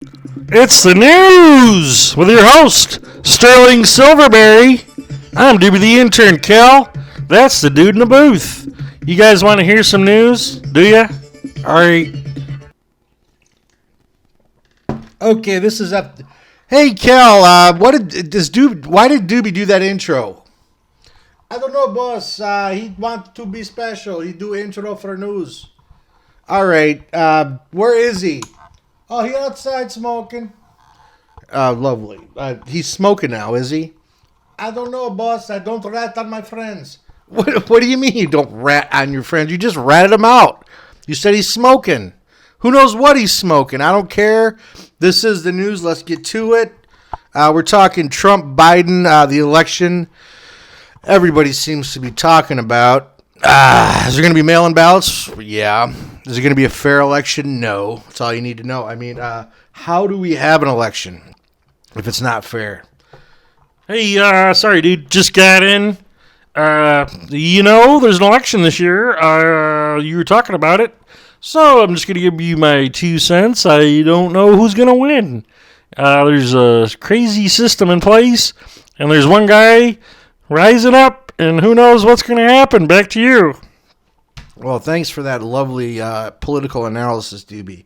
It's the news with your host, Sterling Silverberry. I'm Doobie the intern, Cal. That's the dude in the booth. You guys want to hear some news? Do ya? Alright. Okay, this is up. Hey, Cal, why did Doobie do that intro? I don't know, boss. He want to be special. He do intro for news. All right. Where is he? Oh, he outside smoking. Lovely. He's smoking now, is he? I don't know, boss. I don't rat on my friends. What do you mean you don't rat on your friends? You just ratted him out. You said he's smoking. Who knows what he's smoking? I don't care. This is the news. Let's get to it. We're talking Trump, Biden, the election. Everybody seems to be talking about. Is there going to be mail-in ballots? Yeah. Is it going to be a fair election? No. That's all you need to know. I mean, how do we have an election if it's not fair? Hey, sorry, dude. Just got in. There's an election this year. You were talking about it. So I'm just going to give you my 2 cents. I don't know who's going to win. There's a crazy system in place, and there's one guy rising up, and who knows what's going to happen. Back to you. Well, thanks for that lovely political analysis, DB.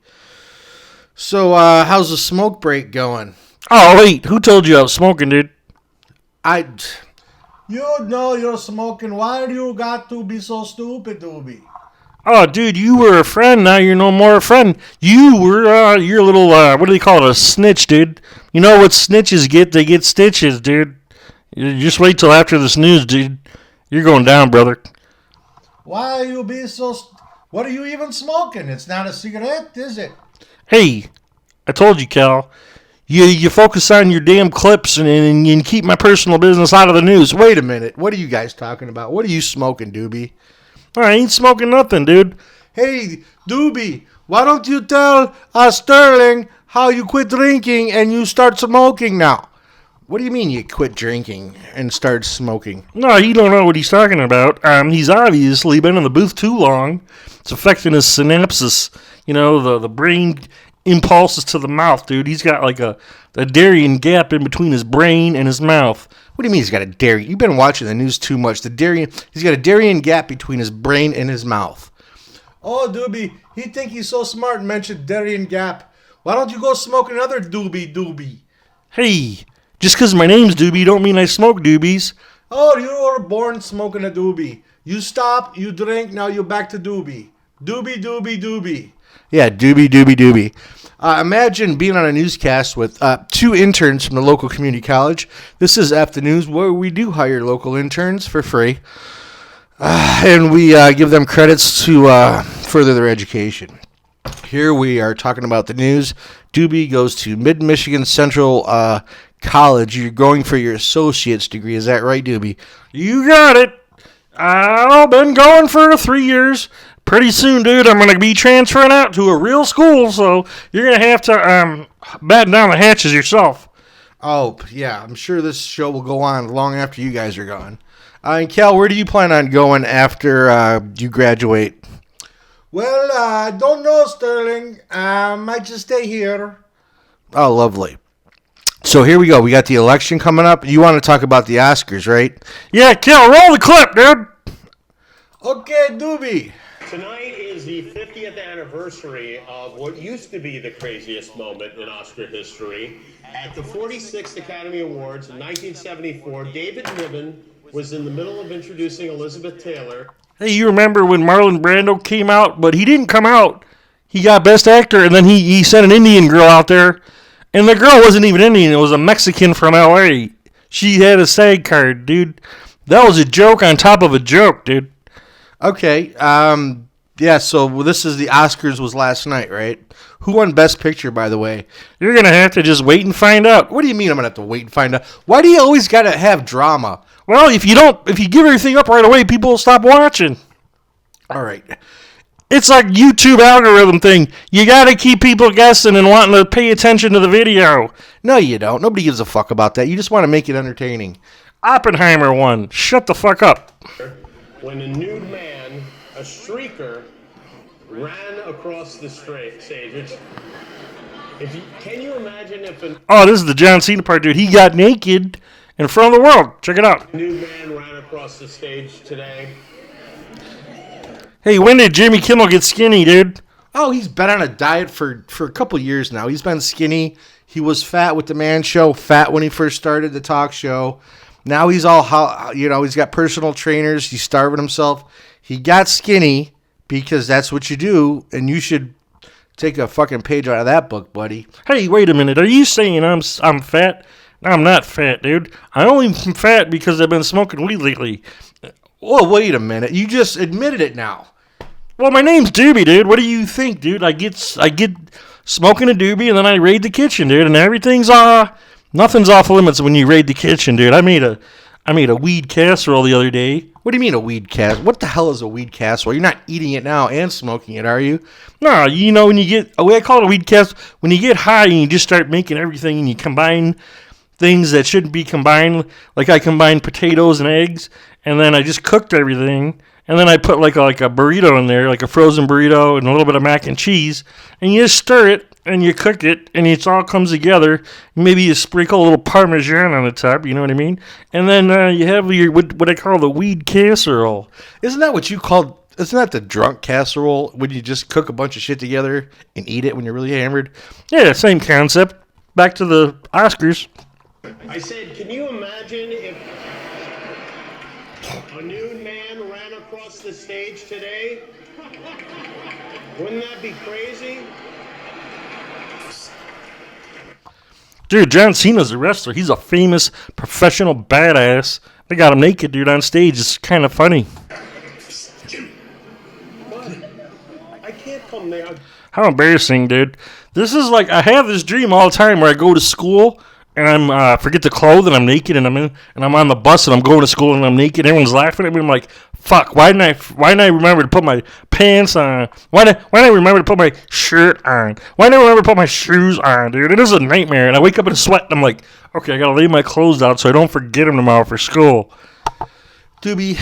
So, how's the smoke break going? Oh, wait. Who told you I was smoking, dude? You know you're smoking. Why do you got to be so stupid, Doobie? Oh, dude, you were a friend. Now you're no more a friend. You're a little, what do they call it? A snitch, dude. You know what snitches get? They get stitches, dude. You just wait till after this news, dude. You're going down, brother. Why are you being so... What are you even smoking? It's not a cigarette, is it? Hey, I told you, Cal. You focus on your damn clips and you keep my personal business out of the news. Wait a minute. What are you guys talking about? What are you smoking, Doobie? I ain't smoking nothing, dude. Hey, Doobie, why don't you tell Sterling how you quit drinking and you start smoking now? What do you mean you quit drinking and start smoking? No, he don't know what he's talking about. He's obviously been in the booth too long. It's affecting his synapses. You know, the brain impulses to the mouth, dude. He's got like a Darien gap in between his brain and his mouth. What do you mean he's got a Darien? You've been watching the news too much. He's got a Darien gap between his brain and his mouth. Oh, Doobie, he think he's so smart and mentioned Darien gap. Why don't you go smoke another Doobie? Hey, just because my name's Doobie don't mean I smoke doobies. Oh, you were born smoking a Doobie. You stop, you drink, now you're back to Doobie. Doobie. Yeah, Doobie. Imagine being on a newscast with 2 interns from the local community college. This is F the News, where we do hire local interns for free. And we give them credits to further their education. Here we are talking about the news. Doobie goes to Mid-Michigan Central College. You're going for your associate's degree. Is that right, Doobie? You got it. I've been going for 3 years. Pretty soon, dude, I'm going to be transferring out to a real school, so you're going to have to batten down the hatches yourself. Oh, yeah, I'm sure this show will go on long after you guys are gone. And Cal, where do you plan on going after you graduate? Well, I don't know, Sterling. I might just stay here. Oh, lovely. So here we go. We got the election coming up. You want to talk about the Oscars, right? Yeah, Cal, roll the clip, dude. Okay, Doobie. Tonight is the 50th anniversary of what used to be the craziest moment in Oscar history. At the 46th Academy Awards in 1974, David Niven was in the middle of introducing Elizabeth Taylor. Hey, you remember when Marlon Brando came out, but he didn't come out. He got Best Actor, and then he sent an Indian girl out there, and the girl wasn't even Indian. It was a Mexican from L.A. She had a SAG card, dude. That was a joke on top of a joke, dude. Okay, yeah, so this is the Oscars was last night, right? Who won Best Picture, by the way? You're going to have to just wait and find out. What do you mean I'm going to have to wait and find out? Why do you always got to have drama? Well, if you give everything up right away, people will stop watching. All right. It's like YouTube algorithm thing. You got to keep people guessing and wanting to pay attention to the video. No, you don't. Nobody gives a fuck about that. You just want to make it entertaining. Oppenheimer won. Shut the fuck up. When a nude man, a streaker, ran across the stage. Can you imagine if a Oh, this is the John Cena part, dude. He got naked in front of the world. Check it out. new man ran across the stage today? Hey, when did Jimmy Kimmel get skinny, dude? Oh, he's been on a diet for a couple years now. He's been skinny. He was fat with the Man Show, fat when he first started the talk show. Now he's all, he's got personal trainers. He's starving himself. He got skinny because that's what you do, and you should take a fucking page out of that book, buddy. Hey, wait a minute. Are you saying I'm fat? I'm not fat, dude. I only am fat because I've been smoking weed lately. Well, wait a minute. You just admitted it now. Well, my name's Doobie, dude. What do you think, dude? I get smoking a doobie, and then I raid the kitchen, dude, and nothing's off limits when you raid the kitchen, dude. I made a weed casserole the other day. What do you mean a weed casserole? What the hell is a weed casserole? You're not eating it now and smoking it, are you? No, when you get, I call it a weed casserole, when you get high and you just start making everything and you combine things that shouldn't be combined. Like I combined potatoes and eggs, and then I just cooked everything. And then I put like a burrito in there, like a frozen burrito and a little bit of mac and cheese. And you just stir it and you cook it and it all comes together. Maybe you sprinkle a little Parmesan on the top, you know what I mean? And then you have your what I call the weed casserole. Isn't that the drunk casserole when you just cook a bunch of shit together and eat it when you're really hammered? Yeah, same concept. Back to the Oscars. I said, can you imagine if a new man ran across the stage today? Wouldn't that be crazy? Dude, John Cena's a wrestler. He's a famous professional badass. They got him naked, dude, on stage. It's kind of funny. What? I can't come there. How embarrassing, dude. This is like, I have this dream all the time where I go to school and I'm forget the clothes and I'm naked and I'm on the bus and I'm going to school and I'm naked. Everyone's laughing at me. I'm like, fuck, why didn't I remember to put my pants on? Why didn't I remember to put my shirt on? Why didn't I remember to put my shoes on, dude? It is a nightmare. And I wake up in a sweat and I'm like, okay, I gotta lay my clothes out so I don't forget them tomorrow for school. Doobie,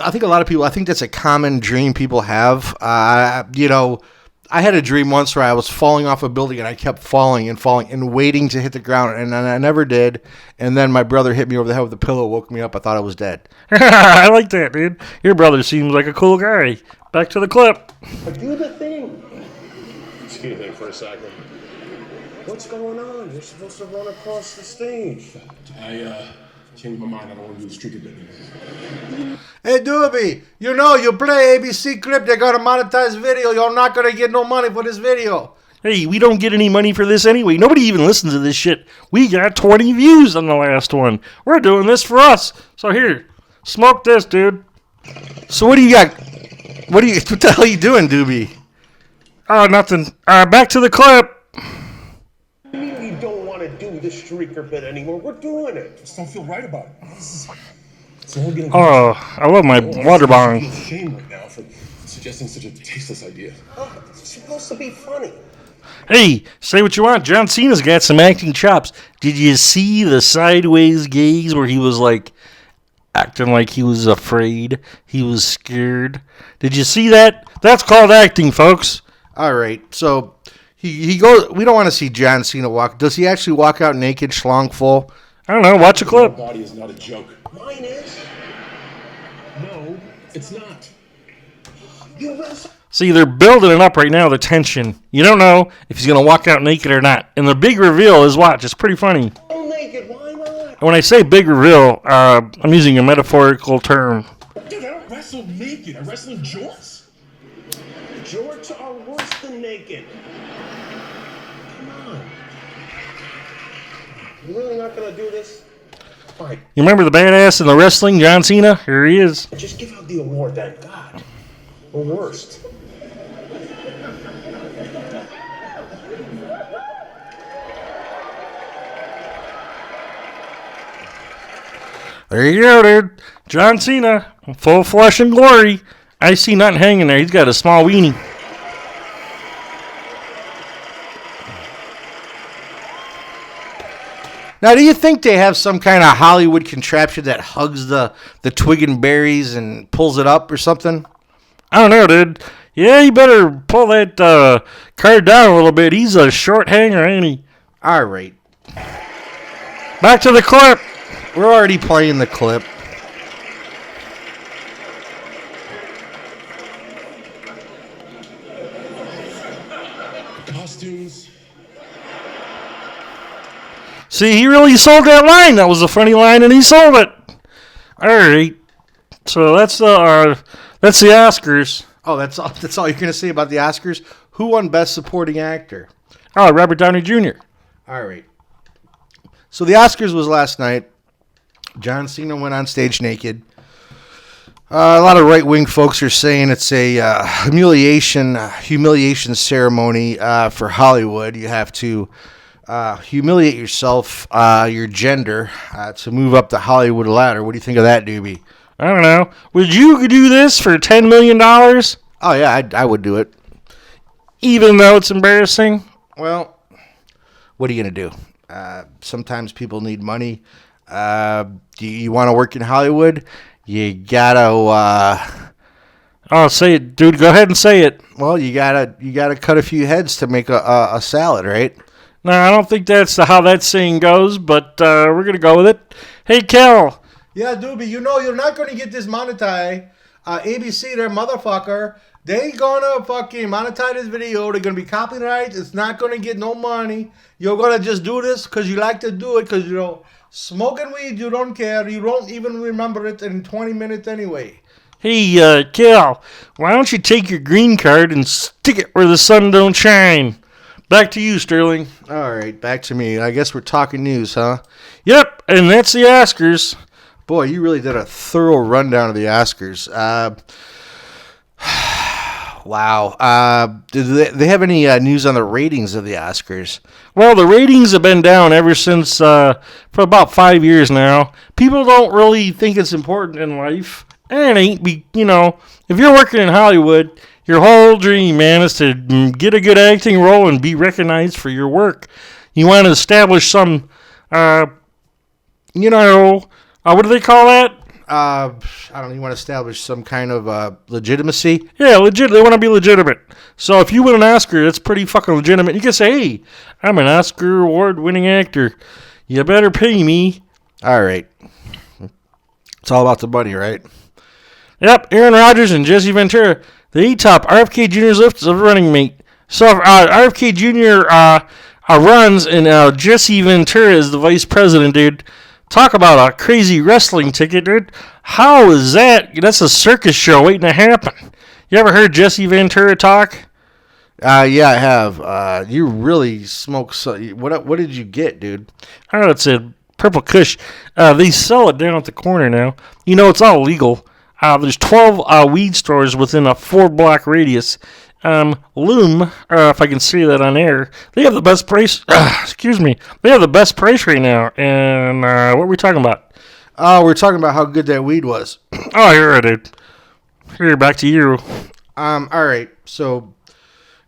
I think a lot of people, I think that's a common dream people have. I had a dream once where I was falling off a building and I kept falling and waiting to hit the ground, and I never did. And then my brother hit me over the head with a pillow, woke me up. I thought I was dead. I like that, dude. Your brother seems like a cool guy. Back to the clip. Do the thing. Excuse me for a second. What's going on? You're supposed to run across the stage. I changed my mind. I don't want to do the streaker bit anymore. Hey, Doobie, you play ABC Clip, they're going to monetize video. You're not going to get no money for this video. Hey, we don't get any money for this anyway. Nobody even listens to this shit. We got 20 views on the last one. We're doing this for us. So here, smoke this, dude. So what do you got? What the hell are you doing, Doobie? Oh, nothing. Back to the clip. You mean you don't want to do the streaker bit anymore? We're doing it. I just don't feel right about it. It's all getting Oh, I love my water bong. I feel shame right now for suggesting such a tasteless idea. Oh, it's supposed to be funny. Hey, say what you want. John Cena's got some acting chops. Did you see the sideways gaze where he was like acting like he was afraid? He was scared. Did you see that? That's called acting, folks. All right, so he goes. We don't want to see John Cena walk. Does he actually walk out naked, schlong full? I don't know. Watch a My clip. body is not a joke. Mine is. No, it's not. You wrestle. See, they're building it up right now, the tension. You don't know if he's going to walk out naked or not. And the big reveal is watch. It's pretty funny. All naked. Why not? And when I say big reveal, I'm using a metaphorical term. Dude, I don't wrestle naked. I wrestle in jorts. Jorts are worse than naked. Come on. You really not gonna do this? Fine. You remember the badass in the wrestling, John Cena? Here he is. Just give out the award then. God. The worst. There you go, dude. John Cena, full flesh and glory. I see nothing hanging there. He's got a small weenie. Now, do you think they have some kind of Hollywood contraption that hugs the twig and berries and pulls it up or something? I don't know, dude. Yeah, you better pull that card down a little bit. He's a short hanger, ain't he? All right. Back to the clip. We're already playing the clip. Costumes. See, he really sold that line. That was a funny line, and he sold it. All right. So that's the Oscars. Oh, that's all you're gonna say about the Oscars? Who won Best Supporting Actor? Oh, Robert Downey Jr. All right. So the Oscars was last night. John Cena went on stage naked. A lot of right-wing folks are saying it's a humiliation ceremony for Hollywood. You have to humiliate yourself, your gender, to move up the Hollywood ladder. What do you think of that, Doobie? I don't know. Would you do this for $10 million? Oh, yeah, I would do it. Even though it's embarrassing? Well, what are you going to do? Sometimes people need money. Do you want to work in Hollywood? You gotta. Oh, say it, dude. Go ahead and say it. Well, you gotta cut a few heads to make a salad, right? No, I don't think that's how that saying goes, but we're gonna go with it. Hey, Kel. Yeah, Doobie, you're not gonna get this monetized. ABC, their motherfucker, they gonna fucking monetize this video. They're gonna be copyright. It's not gonna get no money. You're gonna just do this because you like to do it because smoking weed, you don't care. You don't even remember it in 20 minutes anyway. Hey, Kel, why don't you take your green card and stick it where the sun don't shine? Back to you, Sterling. All right, back to me. I guess we're talking news, huh? Yep, and that's the Oscars. Boy, you really did a thorough rundown of the Oscars. Wow. Do they have any news on the ratings of the Oscars? Well, the ratings have been down ever since for about 5 years now. People don't really think it's important in life. And it ain't. If you're working in Hollywood, your whole dream, man, is to get a good acting role and be recognized for your work. You want to establish some, what do they call that? I don't know. You want to establish some kind of legitimacy? Yeah, legit. They want to be legitimate. So if you win an Oscar, that's pretty fucking legitimate. You can say, hey, I'm an Oscar award-winning actor. You better pay me. All right. It's all about the money, right? Yep, Aaron Rodgers and Jesse Ventura, they top RFK Jr.'s list of running mate. So RFK Jr. Runs, and Jesse Ventura is the vice president, dude. Talk about a crazy wrestling ticket, dude. How is that? That's a circus show waiting to happen. You ever heard Jesse Ventura talk? Yeah, I have. You really smoke. What did you get, dude? Oh, it's a Purple Kush. They sell it down at the corner now. It's all legal. There's 12 weed stores within a 4-block radius. Loom, if I can say that on air, they have the best price. Excuse me. They have the best price right now. And what are we talking about? We're talking about how good that weed was. Oh, you're right, dude. Here, back to you. All right. So,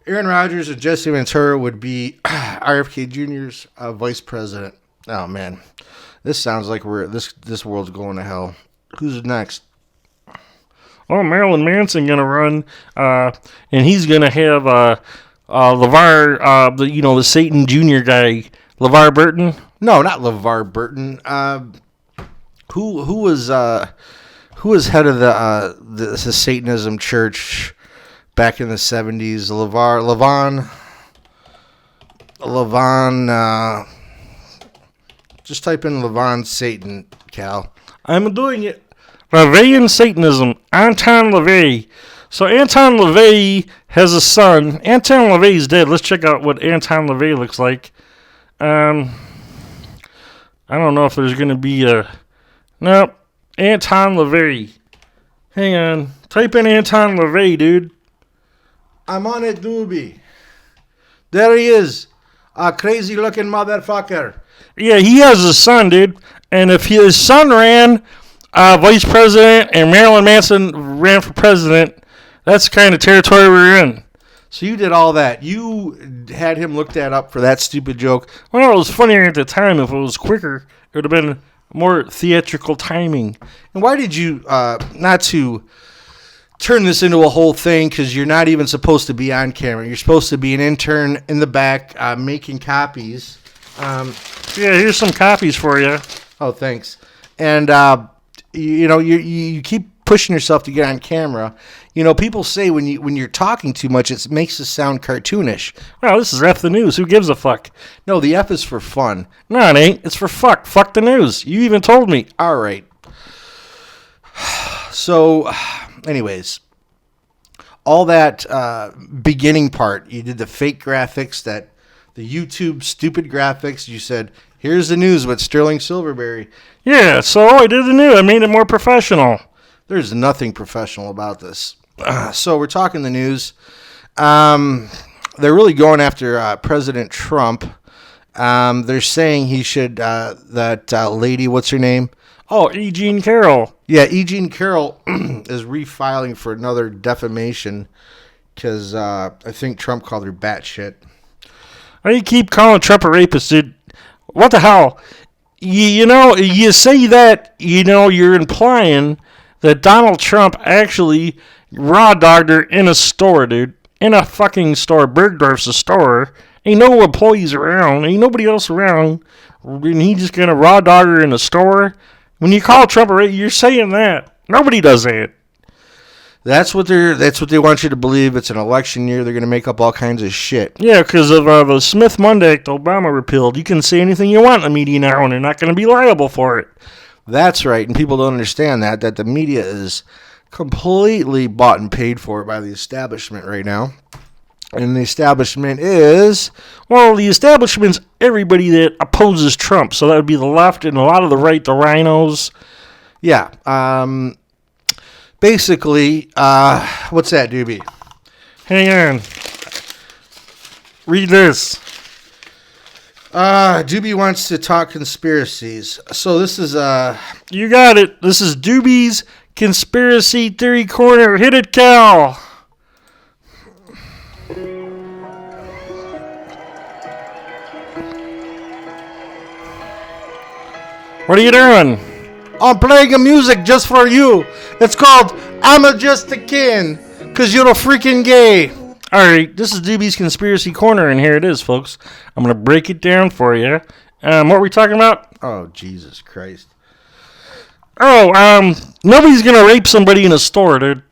Aaron Rodgers and Jesse Ventura would be RFK Jr.'s vice president. Oh man, this sounds like this world's going to hell. Who's next? Well, Marilyn Manson gonna run, and he's gonna have LeVar, the Satan Jr. guy, LeVar Burton. No, not LeVar Burton. Who was head of the Satanism church back in the 70s? Levon. Just type in Levon Satan, Cal. I'm doing it. LaVeyan Satanism, Anton LaVey. So Anton LaVey has a son. Anton LaVey's dead. Let's check out what Anton LaVey looks like. I don't know if there's going to be a... Nope. Anton LaVey. Hang on. Type in Anton LaVey, dude. I'm on it, Doobie. There he is. A crazy-looking motherfucker. Yeah, he has a son, dude. And if his son ran... vice president and Marilyn Manson ran for president, that's the kind of territory we're in. So you did all that. You had him look that up for that stupid joke. Well, it was funnier at the time. If it was quicker, it would have been more theatrical timing. And why did you, not to turn this into a whole thing because you're not even supposed to be on camera. You're supposed to be an intern in the back making copies. Yeah, here's some copies for you. Oh, thanks. And, you keep pushing yourself to get on camera. People say when you're talking too much, it makes it sound cartoonish. Well, this is F the news. Who gives a fuck? No, the F is for fun. No, it ain't. It's for fuck. Fuck the news. You even told me. All right. So, anyways, all that beginning part, you did the fake graphics, the YouTube stupid graphics. You said, here's the news with Sterling Silverberry. Yeah, so I did the news. I made it more professional. There's nothing professional about this. So we're talking the news. They're really going after President Trump. They're saying he should, that lady, what's her name? Oh, E. Jean Carroll. Yeah, E. Jean Carroll is refiling for another defamation because I think Trump called her batshit. Why do you keep calling Trump a rapist, dude? What the hell? You say that, you're implying that Donald Trump actually raw dogged her in a store, dude. In a fucking store. Bergdorf's a store. Ain't no employees around. Ain't nobody else around. And he just gonna raw dog her in a store? When you call Trump a rapist, you're saying that. Nobody does that. That's what they want you to believe. It's an election year. They're going to make up all kinds of shit. Yeah, because of the Smith-Mundt Act Obama repealed. You can say anything you want in the media now, and they're not going to be liable for it. That's right, and people don't understand that the media is completely bought and paid for by the establishment right now. And the establishment is... Well, the establishment's everybody that opposes Trump. So that would be the left and a lot of the right, the rhinos. Yeah. Basically, what's that, Doobie? Hang on. Read this. Doobie wants to talk conspiracies. So this is... You got it. This is Doobie's Conspiracy Theory Corner. Hit it, Cal. What are you doing? I'm playing a music just for you. It's called I'm Just a Kid, because you're a freaking gay. Alright, this is Doobie's Conspiracy Corner, and here it is, folks. I'm going to break it down for you. What were we talking about? Oh, Jesus Christ. Nobody's going to rape somebody in a store, dude.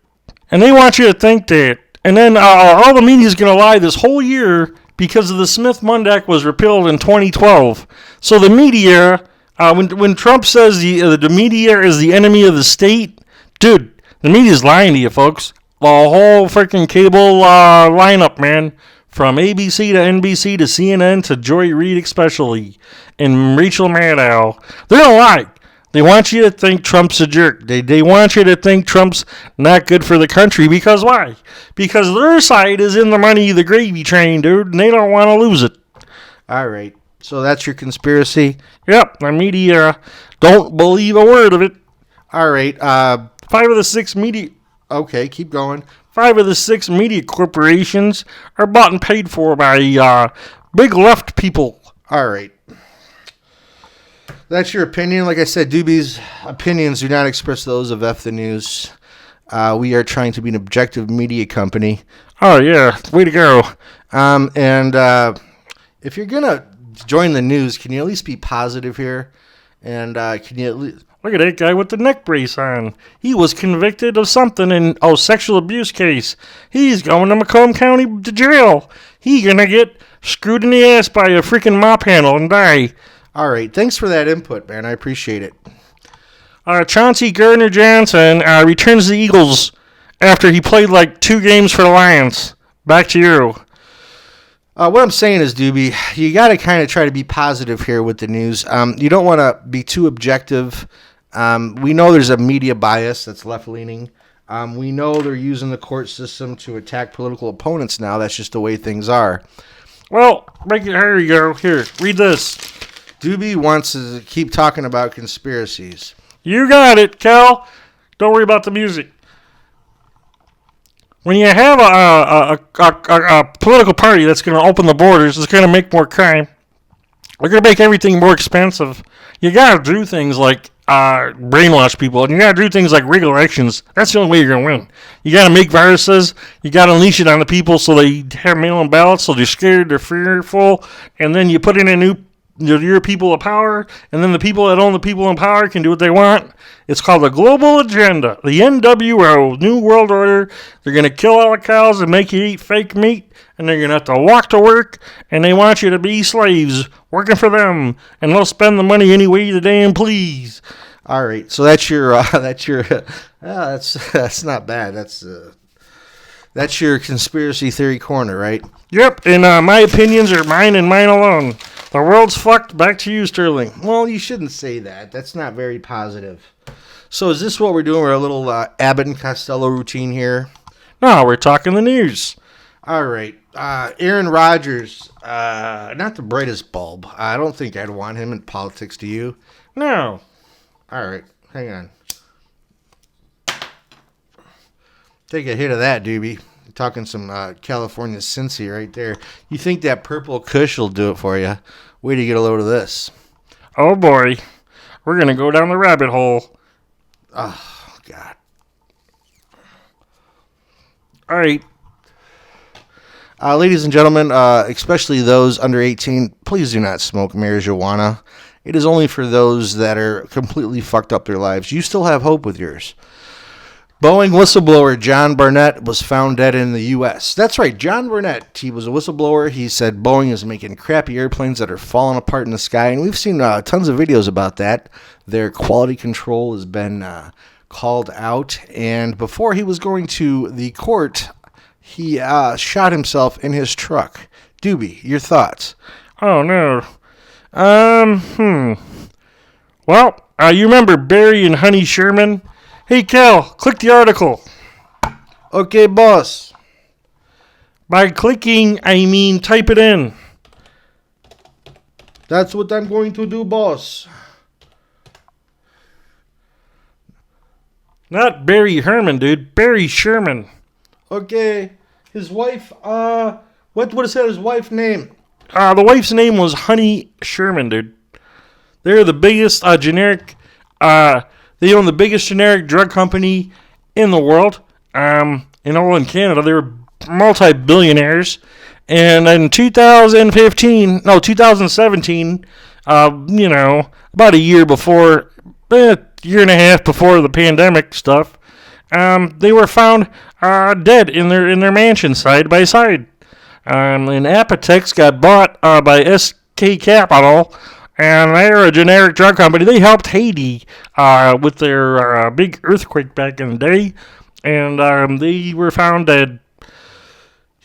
And they want you to think that. And then all the media's going to lie this whole year because of the Smith-Mundt Act was repealed in 2012. So the media... When Trump says the media is the enemy of the state, dude, the media's lying to you, folks. The whole freaking cable lineup, man, from ABC to NBC to CNN to Joy Reid especially, and Rachel Maddow, they're gonna lie. They want you to think Trump's a jerk. They want you to think Trump's not good for the country. Because why? Because their side is in the money, the gravy train, dude, and they don't want to lose it. All right. So that's your conspiracy? Yep, the media don't believe a word of it. All right. 5 of the 6 media... Okay, keep going. 5 of the 6 media corporations are bought and paid for by big left people. All right. That's your opinion. Like I said, Doobie's opinions do not express those of F the News. We are trying to be an objective media company. Oh, yeah. Way to go. If you're going to join the news, can you at least be positive here? And can you at least... Look at that guy with the neck brace on. He was convicted of something in sexual abuse case. He's going to Macomb County to jail. He's going to get screwed in the ass by a freaking mop handle and die. All right. Thanks for that input, man. I appreciate it. Chauncey Gardner-Johnson returns to the Eagles after he played like 2 games for the Lions. Back to you. What I'm saying is, Doobie, you got to kind of try to be positive here with the news. You don't want to be too objective. We know there's a media bias that's left-leaning. We know they're using the court system to attack political opponents now. That's just the way things are. Well, here you go. Here, read this. Doobie wants to keep talking about conspiracies. You got it, Cal. Don't worry about the music. When you have a political party that's going to open the borders, it's going to make more crime. They're going to make everything more expensive. You got to do things like brainwash people. And you got to do things like rig elections. That's the only way you're going to win. You got to make viruses. You got to unleash it on the people so they have mail-in ballots, so they're scared, they're fearful. And then you put in your people of power, and then the people that own the people in power can do what they want. It's called the Global Agenda, the NWO, New World Order. They're going to kill all the cows and make you eat fake meat, and they're going to have to walk to work, and they want you to be slaves, working for them, and they'll spend the money any way they damn please. All right, so that's your that's not bad. That's your conspiracy theory corner, right? Yep, and my opinions are mine and mine alone. The world's fucked. Back to you, Sterling. Well, you shouldn't say that. That's not very positive. So is this what we're doing? We're a little Abbott and Costello routine here? No, we're talking the news. All right. Aaron Rodgers, not the brightest bulb. I don't think I'd want him in politics, do you? No. All right. Hang on. Take a hit of that, doobie. Talking some California Cincy right there. You think that purple kush will do it for you? Wait till you get a load of this. Oh, boy. We're going to go down the rabbit hole. Oh, God. All right. Ladies and gentlemen, especially those under 18, please do not smoke marijuana. It is only for those that are completely fucked up their lives. You still have hope with yours. Boeing whistleblower John Barnett was found dead in the U.S. That's right, John Barnett. He was a whistleblower. He said Boeing is making crappy airplanes that are falling apart in the sky, and we've seen tons of videos about that. Their quality control has been called out, and before he was going to the court, he shot himself in his truck. Doobie, your thoughts? Oh, no. Well, you remember Barry and Honey Sherman? Hey, Cal, click the article. Okay, boss. By clicking, I mean type it in. That's what I'm going to do, boss. Not Barry Herman, dude. Barry Sherman. Okay. His wife, what is his wife's name? The wife's name was Honey Sherman, dude. They're the biggest generic, they own the biggest generic drug company in the world. In Canada, they were multi-billionaires. And in 2017, about a year and a half before the pandemic stuff, they were found dead in their mansion side by side. And Apotex got bought by SK Capital, and they're a generic drug company. They helped Haiti with their big earthquake back in the day, and they were found dead.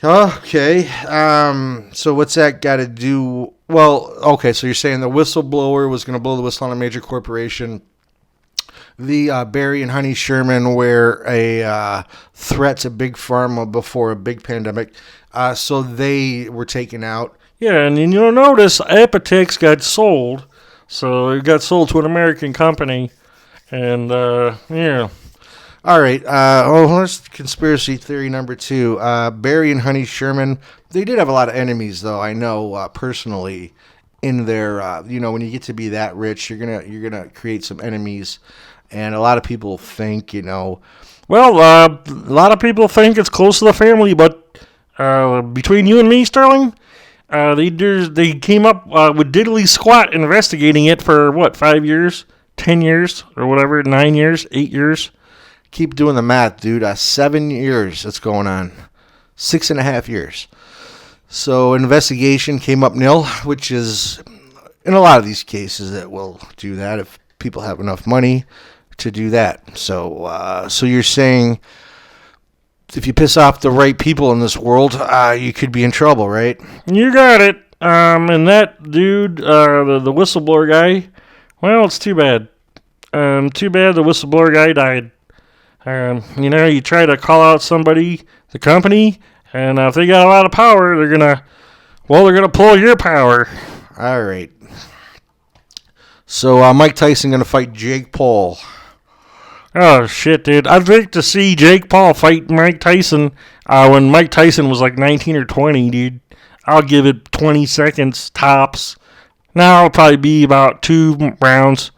Okay, so what's that got to do? Well, okay, so you're saying the whistleblower was going to blow the whistle on a major corporation. The Barry and Honey Sherman were a threat to Big Pharma before a big pandemic, so they were taken out. Yeah, and you'll notice Apotex got sold, so it got sold to an American company, and yeah. All right, here's conspiracy theory number 2. Barry and Honey Sherman, they did have a lot of enemies, though, I know, personally, in their, when you get to be that rich, you're gonna create some enemies, and a lot of people think, Well, a lot of people think it's close to the family, but between you and me, Sterling, they came up with diddly squat investigating it for, 5 years, 10 years, or whatever, 9 years, 8 years? Keep doing the math, dude. 7 years it's going on. 6.5 years. So investigation came up nil, which is, in a lot of these cases, it will do that if people have enough money to do that. So you're saying if you piss off the right people in this world, you could be in trouble, right? You got it. And that dude, the whistleblower guy, well, it's too bad. Too bad the whistleblower guy died. You try to call out somebody, the company, and if they got a lot of power, they're gonna pull your power. All right. So Mike Tyson gonna fight Jake Paul. Oh shit, dude! I'd like to see Jake Paul fight Mike Tyson when Mike Tyson was like 19 or 20, dude. I'll give it 20 seconds tops. Now it'll probably be about 2 rounds.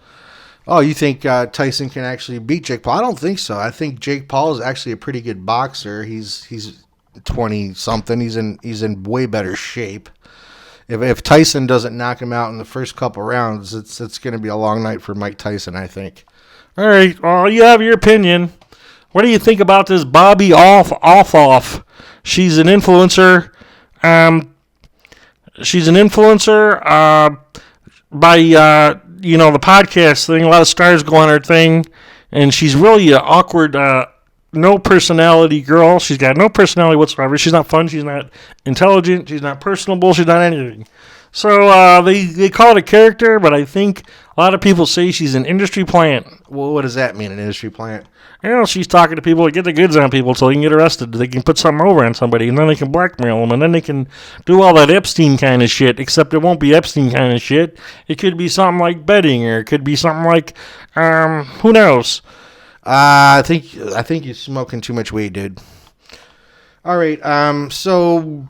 Oh, you think Tyson can actually beat Jake Paul? I don't think so. I think Jake Paul is actually a pretty good boxer. He's 20 something. He's in way better shape. If Tyson doesn't knock him out in the first couple rounds, it's going to be a long night for Mike Tyson, I think. All right. Well, you have your opinion. What do you think about this Bobby Off? She's an influencer. She's an influencer by the podcast thing. A lot of stars go on her thing, and she's really an awkward, no personality girl. She's got no personality whatsoever. She's not fun. She's not intelligent. She's not personable. She's not anything. So they call it a character, but I think a lot of people say she's an industry plant. Well, what does that mean, an industry plant? She's talking to people to get the goods on people so they can get arrested. They can put something over on somebody, and then they can blackmail them, and then they can do all that Epstein kind of shit, except it won't be Epstein kind of shit. It could be something like betting, or it could be something like, who knows? I think you're smoking too much weed, dude. All right, so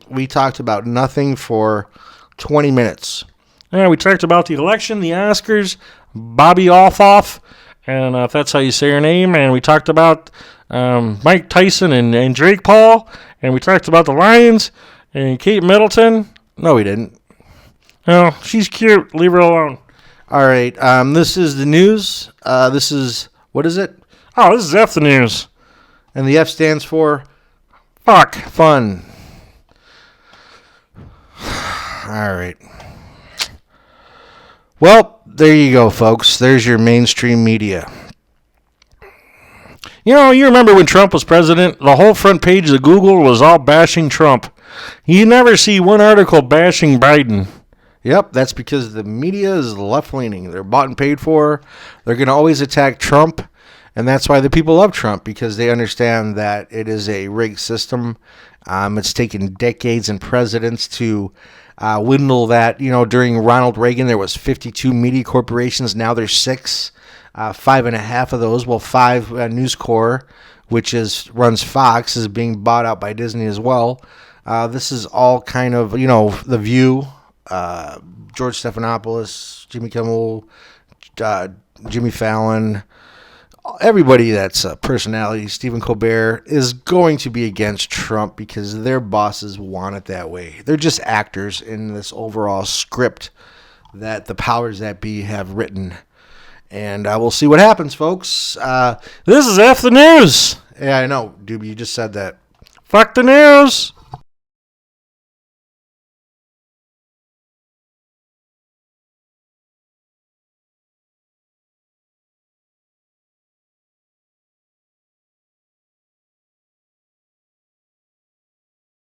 we talked about nothing for 20 minutes. Yeah, we talked about the election, the Oscars, Bobby Off, and if that's how you say her name, and we talked about Mike Tyson and Drake Paul, and we talked about the Lions and Kate Middleton. No, we didn't. No, she's cute. Leave her alone. All right, this is the news. What is it? Oh, this is F the news. And the F stands for Fuck. fun. All right. Well, there you go, folks. There's your mainstream media. You remember when Trump was president? The whole front page of Google was all bashing Trump. You never see one article bashing Biden. Yep, that's because the media is left-leaning. They're bought and paid for. They're going to always attack Trump, and that's why the people love Trump, because they understand that it is a rigged system. It's taken decades and presidents to dwindle that. During Ronald Reagan, there was 52 media corporations. Now there's 6. 5.5 of those, 5 News Corp, which runs Fox, is being bought out by Disney as well. This is all kind of, The View, George Stephanopoulos, Jimmy Kimmel, Jimmy Fallon, everybody that's a personality, Stephen Colbert, is going to be against Trump because their bosses want it that way. They're just actors in this overall script that the powers that be have written. And we'll see what happens, folks. This is F the news. Yeah, I know, Doobie, you just said that. Fuck the news.